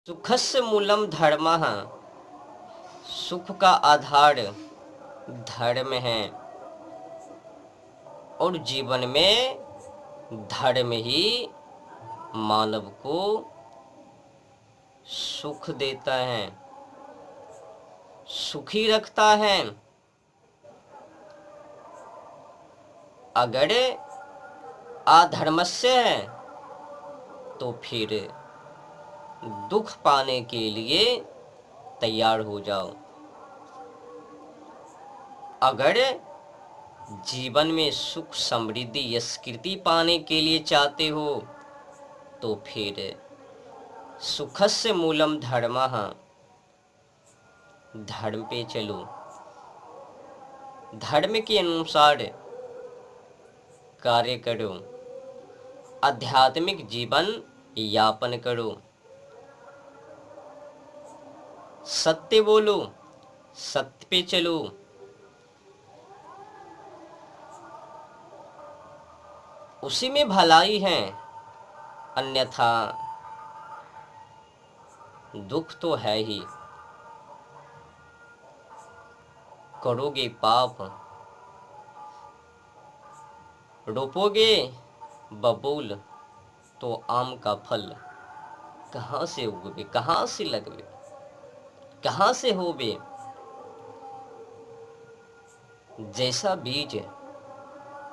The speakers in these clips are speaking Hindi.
सुखस्य मूलम धर्मः। सुख का आधार धर्म है और जीवन में धर्म ही मानव को सुख देता है, सुखी रखता है। अगर अधर्मस्य है तो फिर दुख पाने के लिए तैयार हो जाओ। अगर जीवन में सुख समृद्धि यश कीर्ति पाने के लिए चाहते हो तो फिर सुखस्य मूलम धर्मः, धर्म पे चलो, धर्म के अनुसार कार्य करो, आध्यात्मिक जीवन यापन करो, सत्य बोलो, सत्य पे चलो। उसी में भलाई है, अन्यथा दुख तो है ही। करोगे पाप, रोपोगे बबूल, तो आम का फल कहाँ से उगवे, कहाँ से लगवे, कहाँ से होवे। जैसा बीज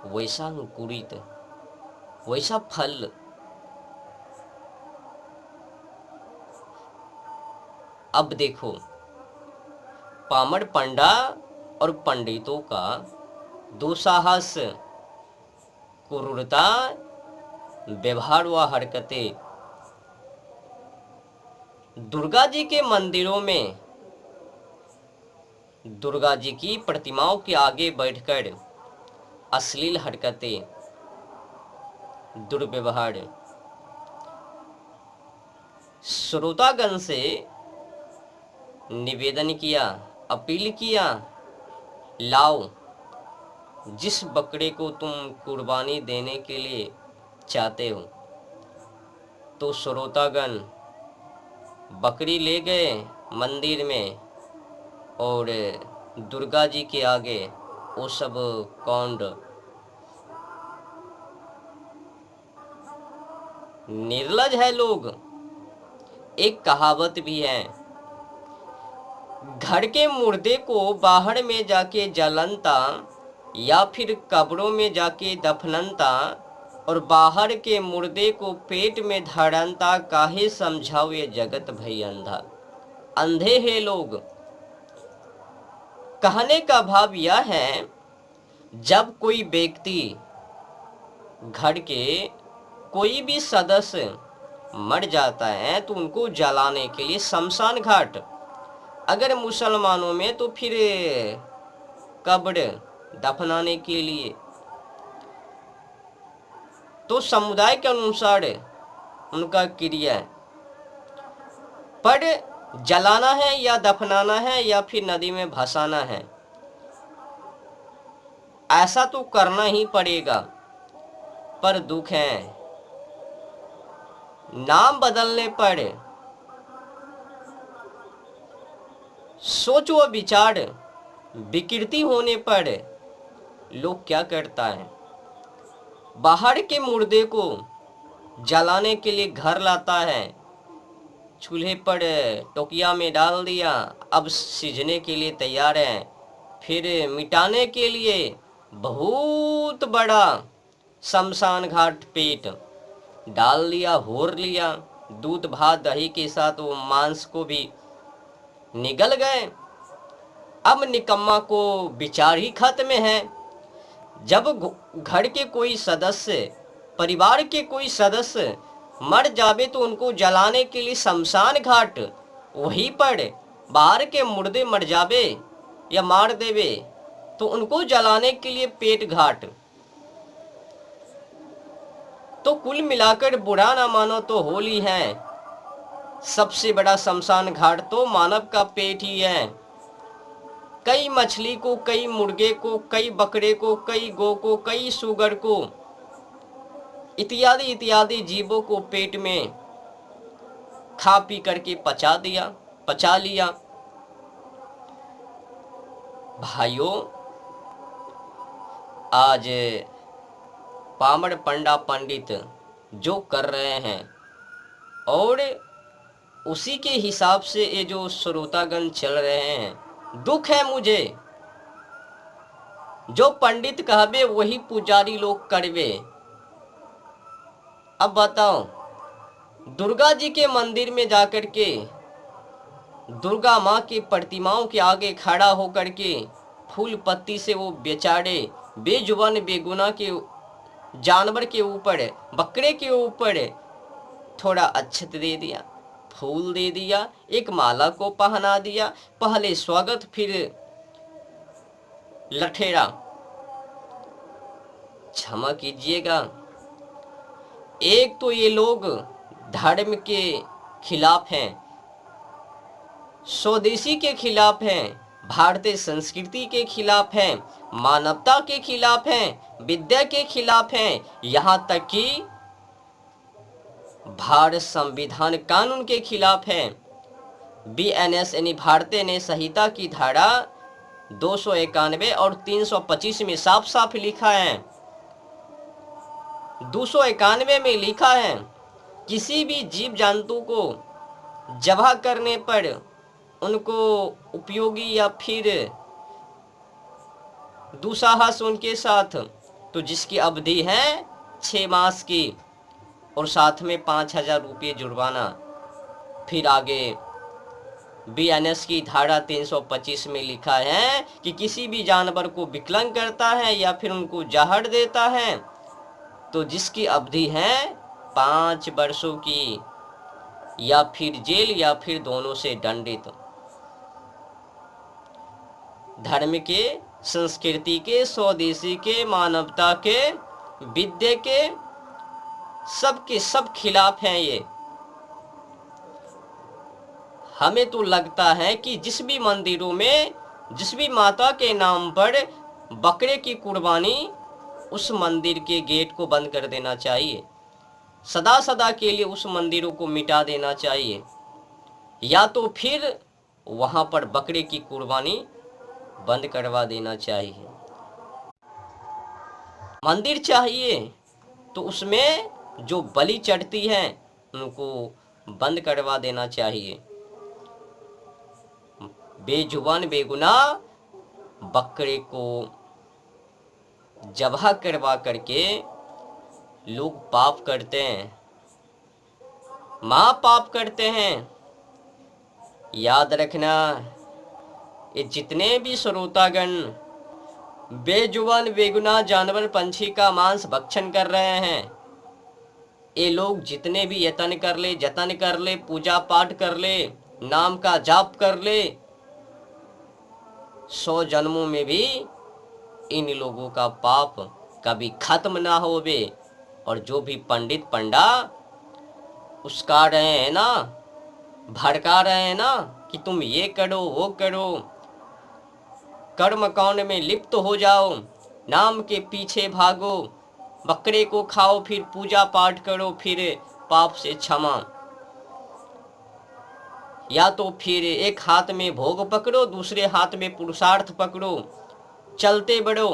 वैसा अंकुरित, वैसा फल। अब देखो, पामर पंडा और पंडितों का दुस्साहस, क्रूरता, व्यवहार व हरकतें दुर्गा जी के मंदिरों में, दुर्गा जी की प्रतिमाओं के आगे बैठकर अश्लील हरकतें, दुर्व्यवहार। श्रोतागण से निवेदन किया, अपील किया, लाओ जिस बकरे को तुम कुर्बानी देने के लिए चाहते हो। तो श्रोतागण बकरी ले गए मंदिर में और दुर्गा जी के आगे वो सब कौंड। निर्लज है लोग। एक कहावत भी है, घर के मुर्दे को बाहर में जाके जलनता या फिर कब्रों में जाके दफननता और बाहर के मुर्दे को पेट में धरनता, काहे समझाओ ये जगत भई अंधा। अंधे हैं लोग। कहने का भाव यह है, जब कोई व्यक्ति, घर के कोई भी सदस्य मर जाता है तो उनको जलाने के लिए शमशान घाट, अगर मुसलमानों में तो फिर कब्र दफनाने के लिए, तो समुदाय के अनुसार उनका क्रिया है। पर जलाना है या दफनाना है या फिर नदी में भसाना है, ऐसा तो करना ही पड़ेगा। पर दुख है, नाम बदलने पर, सोच व विचार विकृति होने पर लोग क्या करता है, बाहर के मुर्दे को जलाने के लिए घर लाता है, चूल्हे पर टोकिया में डाल दिया, अब सिजने के लिए तैयार है। फिर मिटाने के लिए बहुत बड़ा शमशान घाट पेट डाल दिया, होर लिया, दूध भात दही के साथ वो मांस को भी निगल गए। अब निकम्मा को विचार ही खत्म है। जब घर के कोई सदस्य, परिवार के कोई सदस्य मर जावे तो उनको जलाने के लिए शमशान घाट, वहीं पर बाहर के मुर्दे मर जावे या मार देवे तो उनको जलाने के लिए पेट घाट। तो कुल मिलाकर बुरा ना मानो तो होली है, सबसे बड़ा शमशान घाट तो मानव का पेट ही है। कई मछली को, कई मुर्गे को, कई बकरे को, कई गौ को, कई सुगर को, इत्यादि इत्यादि जीवों को पेट में खा पी करके पचा लिया। भाइयों, आज पामर पंडा पंडित जो कर रहे हैं और उसी के हिसाब से ये जो श्रोतागण चल रहे हैं, दुख है मुझे। जो पंडित कहबे वही पुजारी लोग करबे। अब बताओ, दुर्गा जी के मंदिर में जाकर के दुर्गा माँ की प्रतिमाओं के आगे खड़ा होकर के फूल पत्ती से वो बेचारे बेजुबान बेगुनाह के जानवर के ऊपर, बकरे के ऊपर थोड़ा अक्षत दे दिया, फूल दे दिया, एक माला को पहना दिया, पहले स्वागत फिर लठेरा। क्षमा कीजिएगा, एक तो ये लोग धर्म के खिलाफ हैं, स्वदेशी के खिलाफ हैं, भारतीय संस्कृति के खिलाफ हैं, मानवता के खिलाफ हैं, विद्या के खिलाफ हैं, यहाँ तक कि भारत संविधान कानून के खिलाफ है। BNS यानी भारतीय न्याय संहिता की धारा 291 और 325 में साफ साफ लिखा है, 291 में लिखा है, किसी भी जीव जंतु को जबह करने पर उनको उपयोगी या फिर दुस्साहस उनके साथ, तो जिसकी अवधि है 6 मास की और साथ में 5,000 रुपये जुर्माना। फिर आगे BNS की धारा 325 में लिखा है कि किसी भी जानवर को विकलांग करता है या फिर उनको जहर देता है तो जिसकी अवधि है 5 वर्षों की, या फिर जेल या फिर दोनों से दंडित। धर्म के, संस्कृति के, स्वदेशी के, मानवता के, विद्या के, सबके सब खिलाफ हैं ये। हमें तो लगता है कि जिस भी मंदिरों में जिस भी माता के नाम पर बकरे की कुर्बानी, उस मंदिर के गेट को बंद कर देना चाहिए, सदा सदा के लिए उस मंदिरों को मिटा देना चाहिए, या तो फिर वहां पर बकरे की कुर्बानी बंद करवा देना चाहिए। मंदिर चाहिए तो उसमें जो बलि चढ़ती है उनको बंद करवा देना चाहिए। बेजुबान बेगुनाह बकरे को जबह करवा करके लोग पाप करते हैं, महापाप करते हैं। याद रखना, ये जितने भी श्रोतागण बेजुबान बेगुनाह जानवर पंछी का मांस भक्षण कर रहे हैं, ये लोग जितने भी जतन कर ले, पूजा पाठ कर ले, नाम का जाप कर ले, 100 जन्मों में भी इन लोगों का पाप कभी खत्म ना होवे। और जो भी पंडित पंडा उसका रहे हैं ना, भड़का रहे हैं ना कि तुम ये करो वो करो, कर्म कांड में लिप्त हो जाओ, नाम के पीछे भागो, बकरे को खाओ, फिर पूजा पाठ करो, फिर पाप से क्षमा, या तो फिर एक हाथ में भोग पकड़ो, दूसरे हाथ में पुरुषार्थ पकड़ो, चलते बढ़ो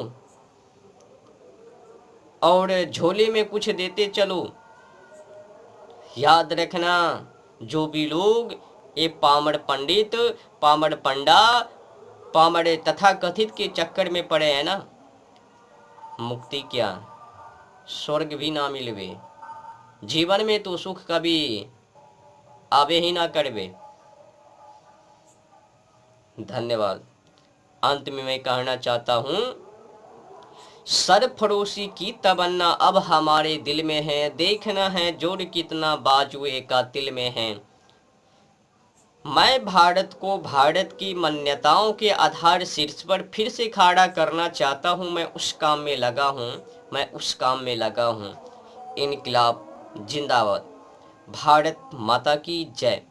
और झोले में कुछ देते चलो। याद रखना, जो भी लोग ये पामर पंडित, पामर पंडा, पामर तथा कथित के चक्कर में पड़े हैं ना, मुक्ति क्या, स्वर्ग भी ना मिलवे, जीवन में तो सुख कभी आवे ही ना करवे। धन्यवाद। अंत में मैं कहना चाहता हूं, सरफरोशी की तमन्ना अब हमारे दिल में है, देखना है जोर कितना बाजुए का तिल में है। मैं भारत को भारत की मान्यताओं के आधार शीर्ष पर फिर से खड़ा करना चाहता हूं। मैं उस काम में लगा हूं। इनकलाब जिंदाबाद। भारत माता की जय।